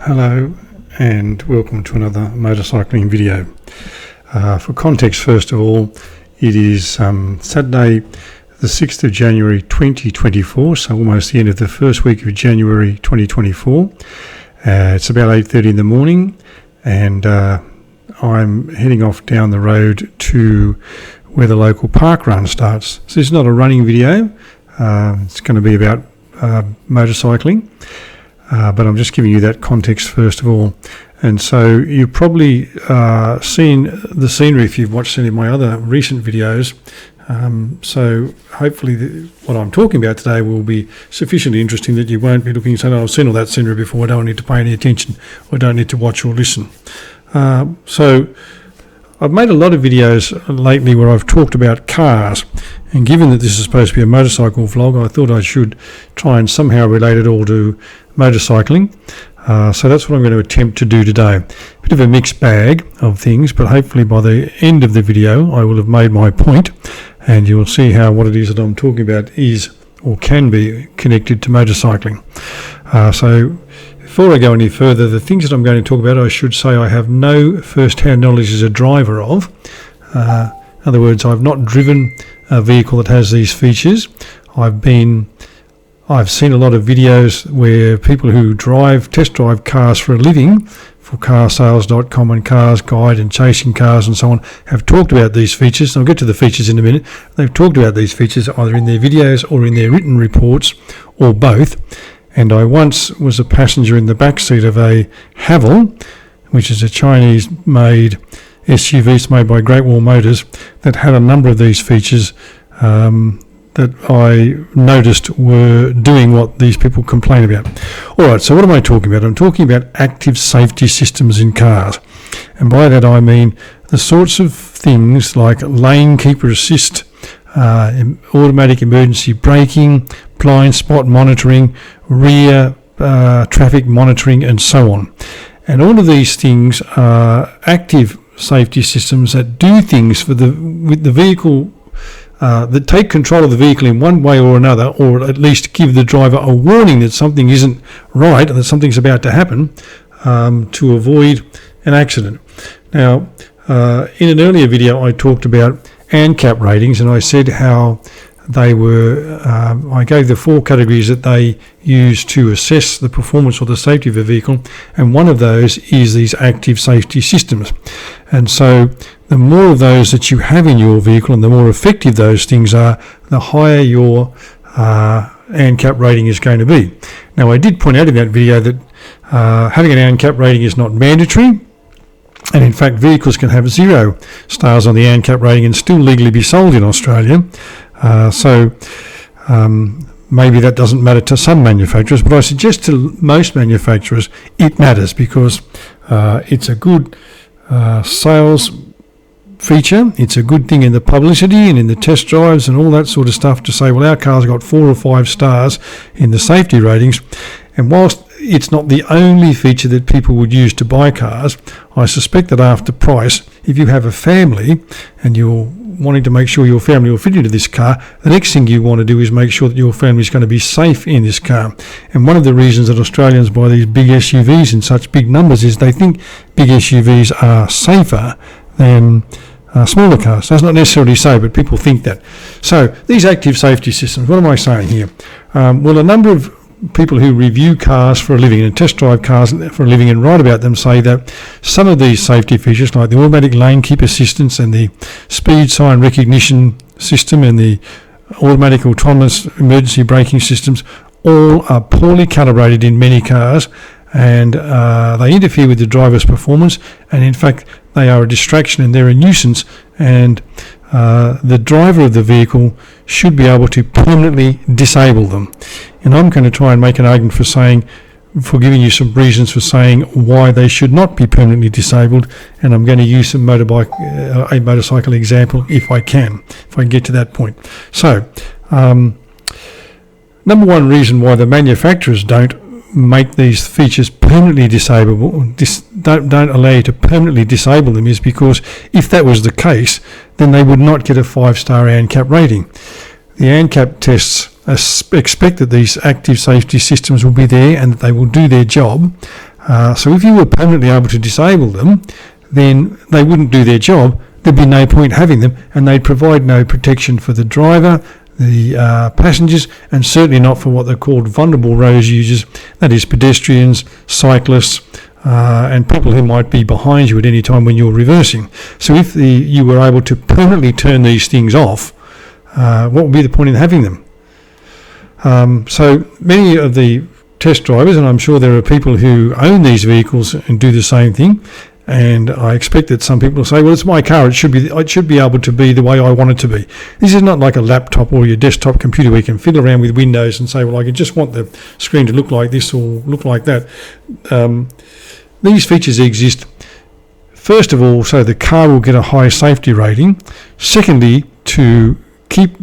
Hello and welcome to another motorcycling video. For context, first of all, it is Saturday the 6th of January 2024, so almost the end of the first week of January 2024. It's about 8:30 in the morning and I'm heading off down the road to where the local park run starts. So this is not a running video, it's going to be about motorcycling. But I'm just giving you that context first of all. And so you've probably seen the scenery if you've watched any of my other recent videos. So hopefully what I'm talking about today will be sufficiently interesting that you won't be looking and saying, oh, I've seen all that scenery before, I don't need to pay any attention, or I don't need to watch or listen. So I've made a lot of videos lately where I've talked about cars, and given that this is supposed to be a motorcycle vlog, I thought I should try and somehow relate it all to motorcycling. So that's what I'm going to attempt to do today. A bit of a mixed bag of things, but hopefully by the end of the video I will have made my point and you'll see how what it is that I'm talking about is or can be connected to motorcycling. So before I go any further, the things that I'm going to talk about, I should say I have no first-hand knowledge as a driver of. In other words, I've not driven a vehicle that has these features. I've seen a lot of videos where people who test drive cars for a living, for carsales.com and Cars Guide and Chasing Cars and so on, have talked about these features. I'll get to the features in a minute. They've talked about these features either in their videos or in their written reports or both. And I once was a passenger in the back seat of a Haval, which is a Chinese-made SUV made by Great Wall Motors that had a number of these features that I noticed were doing what these people complain about. All right, so what am I talking about? I'm talking about active safety systems in cars. And by that I mean the sorts of things like lane keeper assist, automatic emergency braking, blind spot monitoring, rear traffic monitoring, and so on. And all of these things are active safety systems that do things with the vehicle, that take control of the vehicle in one way or another, or at least give the driver a warning that something isn't right and that something's about to happen, to avoid an accident. Now, in an earlier video I talked about ANCAP ratings, and I said how they were, I gave the 4 categories that they use to assess the performance or the safety of a vehicle, and one of those is these active safety systems. And so the more of those that you have in your vehicle and the more effective those things are, the higher your ANCAP rating is going to be. Now, I did point out in that video that having an ANCAP rating is not mandatory, and in fact vehicles can have 0 stars on the ANCAP rating and still legally be sold in Australia. So maybe that doesn't matter to some manufacturers, but I suggest to most manufacturers it matters because it's a good sales feature. It's a good thing in the publicity and in the test drives and all that sort of stuff to say, well, our car's got 4 or 5 stars in the safety ratings. And whilst it's not the only feature that people would use to buy cars, I suspect that after price, if you have a family and you're wanting to make sure your family will fit into this car, the next thing you want to do is make sure that your family is going to be safe in this car. And one of the reasons that Australians buy these big SUVs in such big numbers is they think big SUVs are safer than smaller cars. That's not necessarily so, but people think that. So these active safety systems, what am I saying here? Well, a number of people who review cars for a living and test drive cars for a living and write about them say that some of these safety features, like the automatic lane keep assistance and the speed sign recognition system and the automatic autonomous emergency braking systems, all are poorly calibrated in many cars, and they interfere with the driver's performance, and in fact they are a distraction and they're a nuisance, and the driver of the vehicle should be able to permanently disable them. And I'm going to try and make an argument for giving you some reasons for saying why they should not be permanently disabled, and I'm going to use a motorcycle example if I can get to that point. So, number one reason why the manufacturers don't make these features permanently disableable, don't allow you to permanently disable them, is because if that was the case, then they would not get a 5-star ANCAP rating. The ANCAP tests expect that these active safety systems will be there and that they will do their job, So if you were permanently able to disable them, then they wouldn't do their job. There'd be no point having them, and they'd provide no protection for the driver, the passengers, and certainly not for what they're called vulnerable road users, that is pedestrians, cyclists, and people who might be behind you at any time when you're reversing. So if you were able to permanently turn these things off, what would be the point in having them? So many of the test drivers, and I'm sure there are people who own these vehicles and do the same thing, and I expect that some people will say, well, it's my car, it should be able to be the way I want it to be. This is not like a laptop or your desktop computer where you can fiddle around with Windows and say, well, I just want the screen to look like this or look like that. These features exist, first of all, so the car will get a high safety rating. Secondly, to keep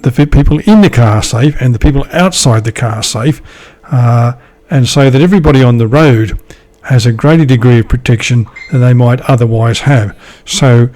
the people in the car safe and the people outside the car safe, and so that everybody on the road has a greater degree of protection than they might otherwise have. So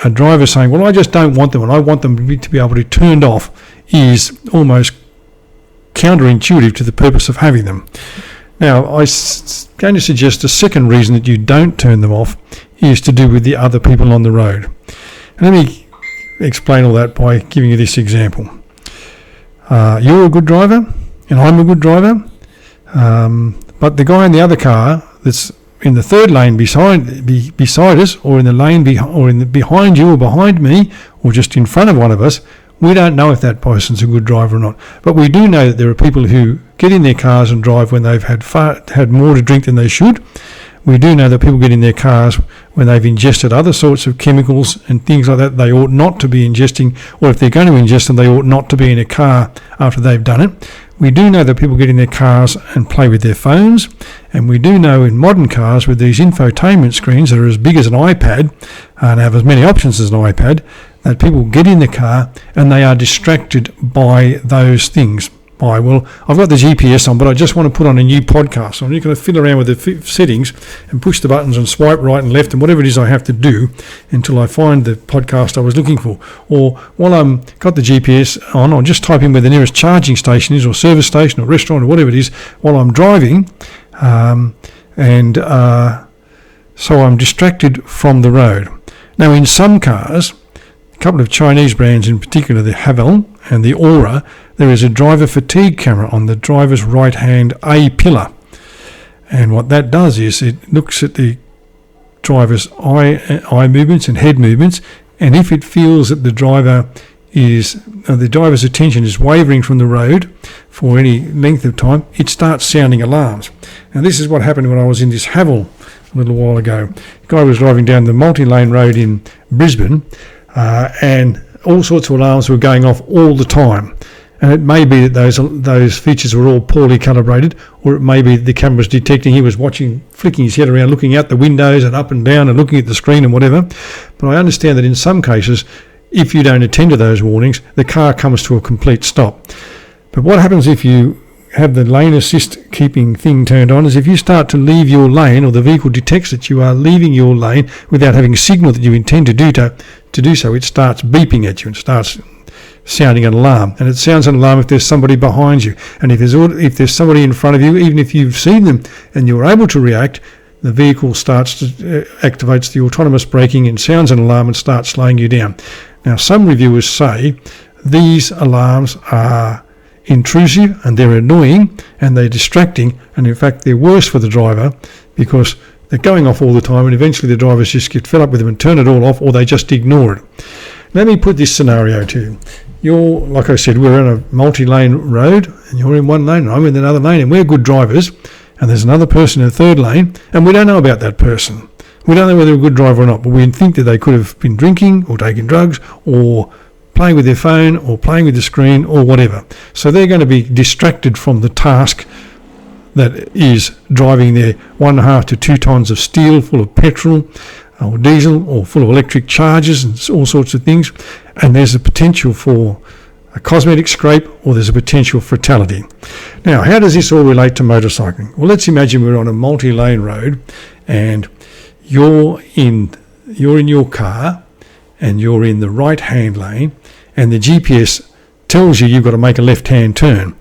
a driver saying, well, I just don't want them and I want them to be able to be turned off is almost counterintuitive to the purpose of having them. Now, I'm going to suggest a second reason that you don't turn them off is to do with the other people on the road. And let me explain all that by giving you this example. You're a good driver and I'm a good driver, but the guy in the other car that's in the third lane beside us, or in the lane behind you or behind me, or just in front of one of us, we don't know if that person's a good driver or not. But we do know that there are people who get in their cars and drive when they've had more to drink than they should. We do know that people get in their cars when they've ingested other sorts of chemicals and things like that they ought not to be ingesting, or if they're going to ingest them, they ought not to be in a car after they've done it. We do know that people get in their cars and play with their phones, and we do know in modern cars with these infotainment screens that are as big as an iPad and have as many options as an iPad, that people get in the car and they are distracted by those things. Well, I've got the GPS on, but I just want to put on a new podcast. So I'm just going to fiddle around with the settings and push the buttons and swipe right and left and whatever it is I have to do until I find the podcast I was looking for. Or while I'm got the GPS on, I'll just type in where the nearest charging station is, or service station, or restaurant, or whatever it is, while I'm driving. So I'm distracted from the road. Now, in some cars, a couple of Chinese brands in particular, the Haval and the Aura, there is a driver fatigue camera on the driver's right-hand A pillar. And what that does is it looks at the driver's eye movements and head movements, and if it feels that the driver's attention is wavering from the road for any length of time, it starts sounding alarms. Now, this is what happened when I was in this Haval a little while ago. The guy was driving down the multi-lane road in Brisbane, and all sorts of alarms were going off all the time. And it may be that those features were all poorly calibrated, or it may be the camera was detecting he was watching, flicking his head around, looking out the windows and up and down and looking at the screen and whatever. But I understand that in some cases, if you don't attend to those warnings, the car comes to a complete stop. But what happens if you have the lane assist keeping thing turned on is if you start to leave your lane, or the vehicle detects that you are leaving your lane without having a signal that you intend to do so, it starts beeping at you and starts sounding an alarm. And it sounds an alarm if there's somebody behind you. And if there's somebody in front of you, even if you've seen them and you're able to react, the vehicle activates the autonomous braking and sounds an alarm and starts slowing you down. Now, some reviewers say these alarms are intrusive and they're annoying and they're distracting, and in fact they're worse for the driver because they're going off all the time, and eventually the drivers just get fed up with them and turn it all off, or they just ignore it. Let me put this scenario to you. Like I said, we're on a multi-lane road and you're in one lane and I'm in another lane, and we're good drivers, and there's another person in the third lane and we don't know about that person. We don't know whether they're a good driver or not, but we think that they could have been drinking or taking drugs or playing with their phone or playing with the screen or whatever. So they're going to be distracted from the task that is driving their 1.5 to 2 tons of steel full of petrol or diesel or full of electric charges and all sorts of things. And there's a potential for a cosmetic scrape, or there's a potential fatality. Now, how does this all relate to motorcycling? Well, let's imagine we're on a multi-lane road and you're in your car and you're in the right-hand lane, and the GPS tells you you've got to make a left-hand turn.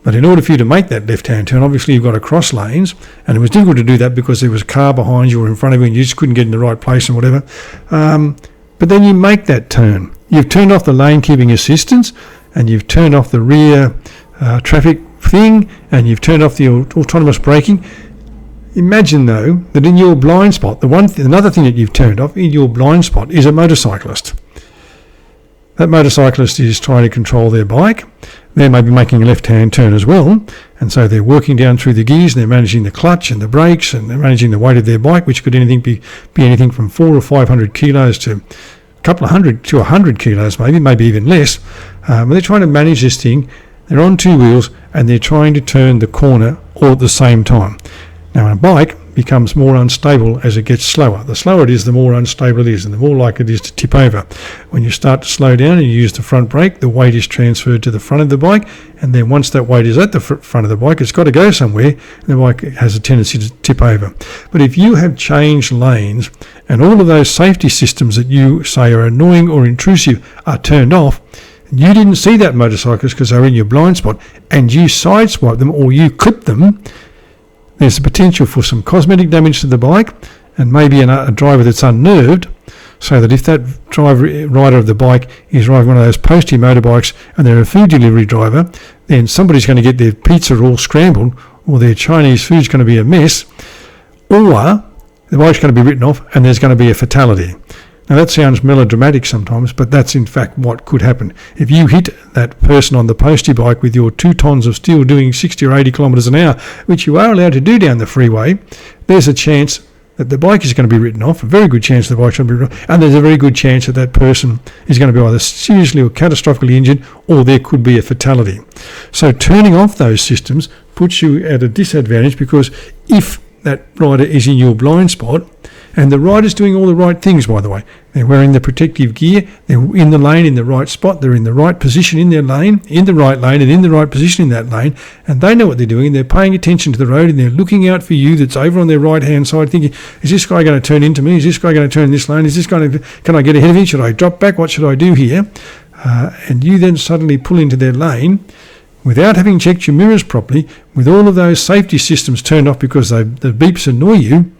But in order for you to make that left-hand turn, obviously you've got to cross lanes, and it was difficult to do that because there was a car behind you or in front of you and you just couldn't get in the right place and whatever. But then you make that turn. You've turned off the lane-keeping assistance, and you've turned off the rear traffic thing, and you've turned off the autonomous braking. Imagine, though, that in your blind spot, another thing that you've turned off in your blind spot is a motorcyclist. That motorcyclist is trying to control their bike. They may be making a left-hand turn as well, and so they're working down through the gears, and they're managing the clutch and the brakes, and they're managing the weight of their bike, which could be anything from 400 or 500 kilos to a couple of hundred to 100 kilos, maybe even less. But they're trying to manage this thing. They're on two wheels, and they're trying to turn the corner all at the same time. Now, a bike becomes more unstable as it gets slower. The slower it is, the more unstable it is, and the more likely it is to tip over. When you start to slow down and you use the front brake, the weight is transferred to the front of the bike, and then once that weight is at the front of the bike, it's got to go somewhere, and the bike has a tendency to tip over. But if you have changed lanes and all of those safety systems that you say are annoying or intrusive are turned off, you didn't see that motorcyclist because they were in your blind spot, and you sideswiped them or you clipped them, there's the potential for some cosmetic damage to the bike, and maybe a driver that's unnerved, so that if that rider of the bike is riding one of those postie motorbikes and they're a food delivery driver, then somebody's going to get their pizza all scrambled, or their Chinese food's going to be a mess, or the bike's going to be written off and there's going to be a fatality. Now, that sounds melodramatic sometimes, but that's in fact what could happen. If you hit that person on the postie bike with your 2 tons of steel doing 60 or 80 kilometres an hour, which you are allowed to do down the freeway, there's a chance that the bike is going to be written off, a very good chance the bike's going to be written off, and there's a very good chance that that person is going to be either seriously or catastrophically injured, or there could be a fatality. So turning off those systems puts you at a disadvantage, because if that rider is in your blind spot, and the rider's doing all the right things, by the way. They're wearing the protective gear, they're in the lane in the right spot, they're in the right position in their lane, in the right lane and in the right position in that lane, and they know what they're doing, and they're paying attention to the road, and they're looking out for you that's over on their right-hand side thinking, is this guy going to turn into me? Is this guy going to turn in this lane? Can I get ahead of him? Should I drop back? What should I do here? And you then suddenly pull into their lane without having checked your mirrors properly, with all of those safety systems turned off because the beeps annoy you,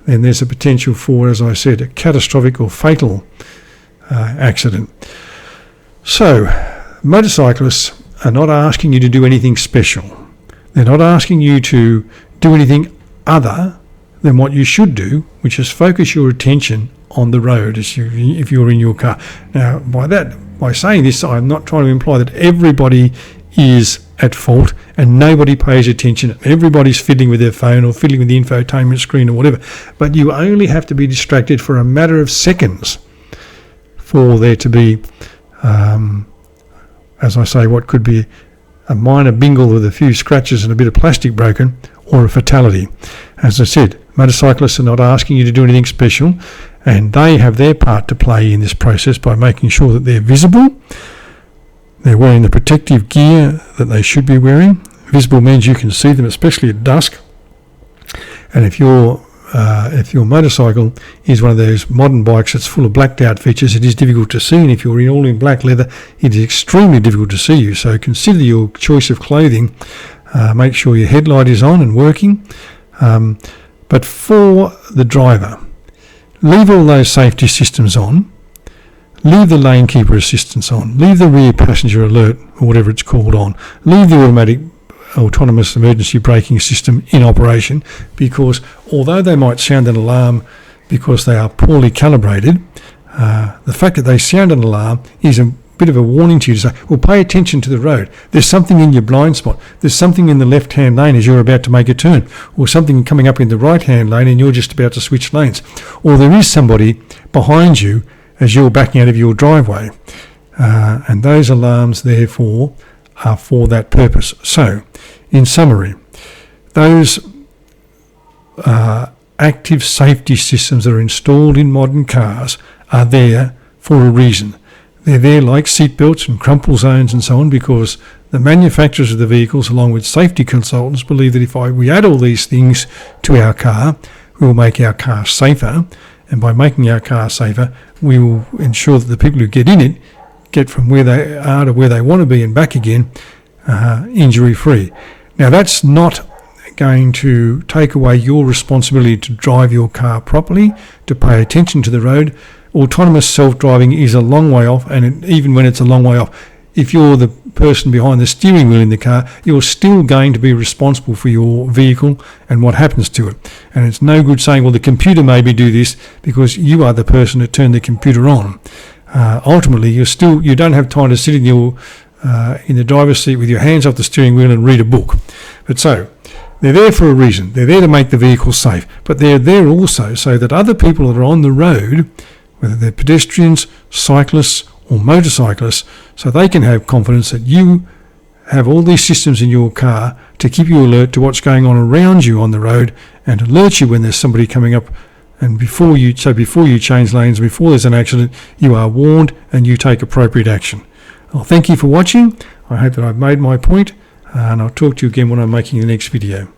then there's a potential for, as I said, a catastrophic or fatal accident. So, motorcyclists are not asking you to do anything special. They're not asking you to do anything other than what you should do, which is focus your attention on the road if you're in your car. Now, by saying this, I'm not trying to imply that everybody is at fault and nobody pays attention. Everybody's fiddling with their phone or fiddling with the infotainment screen or whatever. But you only have to be distracted for a matter of seconds for there to be, as I say, what could be a minor bingle with a few scratches and a bit of plastic broken, or a fatality. As I said, motorcyclists are not asking you to do anything special, and they have their part to play in this process by making sure that they're visible. They're wearing the protective gear that they should be wearing. Visible means you can see them, especially at dusk. And if your motorcycle is one of those modern bikes that's full of blacked out features, it is difficult to see. And if you're all in black leather, it is extremely difficult to see you. So consider your choice of clothing. Make sure your headlight is on and working. But for the driver, leave all those safety systems on. Leave the lane keeper assistance on. Leave the rear passenger alert, or whatever it's called, on. Leave the autonomous emergency braking system in operation, because although they might sound an alarm because they are poorly calibrated, the fact that they sound an alarm is a bit of a warning to you to say, well, pay attention to the road. There's something in your blind spot. There's something in the left-hand lane as you're about to make a turn, or something coming up in the right-hand lane and you're just about to switch lanes. Or there is somebody behind you as you're backing out of your driveway. And those alarms, therefore, are for that purpose. So, in summary, those active safety systems that are installed in modern cars are there for a reason. They're there like seatbelts and crumple zones and so on, because the manufacturers of the vehicles, along with safety consultants, believe that if we add all these things to our car, we will make our car safer. And by making our car safer, we will ensure that the people who get in it get from where they are to where they want to be and back again injury-free. Now, that's not going to take away your responsibility to drive your car properly, to pay attention to the road. Autonomous self-driving is a long way off, and even when it's a long way off, if you're the person behind the steering wheel in the car, you're still going to be responsible for your vehicle and what happens to it. And it's no good saying, well, the computer made me do this, because you are the person that turned the computer on. Ultimately, you don't have time to sit in the driver's seat with your hands off the steering wheel and read a book. But so, they're there for a reason. They're there to make the vehicle safe, but they're there also so that other people that are on the road, whether they're pedestrians, cyclists, or motorcyclists, so they can have confidence that you have all these systems in your car to keep you alert to what's going on around you on the road and alert you when there's somebody coming up. And before you change lanes, before there's an accident, you are warned and you take appropriate action. Well, thank you for watching. I hope that I've made my point, and I'll talk to you again when I'm making the next video.